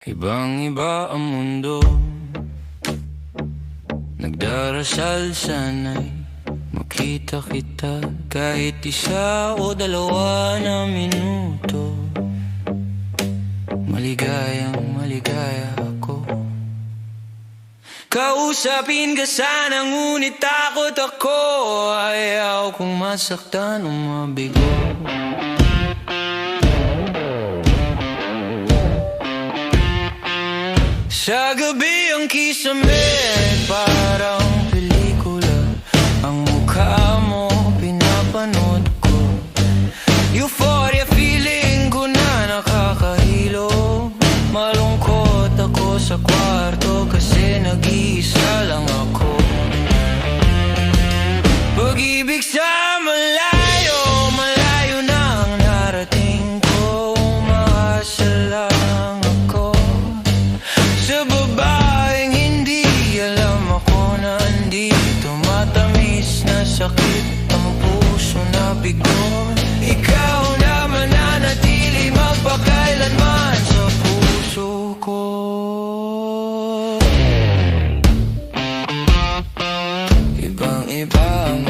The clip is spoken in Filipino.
Ibang-iba ang mundo, nagdarasal sana'y makita kita kahit isa o dalawa na minuto. Maligayang maligaya ako. Kausapin ka sana ngunit takot ako. Ayaw kong masaktan o mabigo. Sa gabi ang kisame parang pelikula. Ang mukha mo pinapanood ko. Euphoria feeling ko na nakakahilo. Malungkot ako sa kwarto kasi nag-iisa lang ako. Pag-ibig sa malayo, malayo na ang narating ko. Umaasa lang ako sa babaeng hindi alam ako nandito. Matamis na sakit ang puso na bigo. Ikaw na mananatili magpakailanman sa puso ko. Ibang-iba ang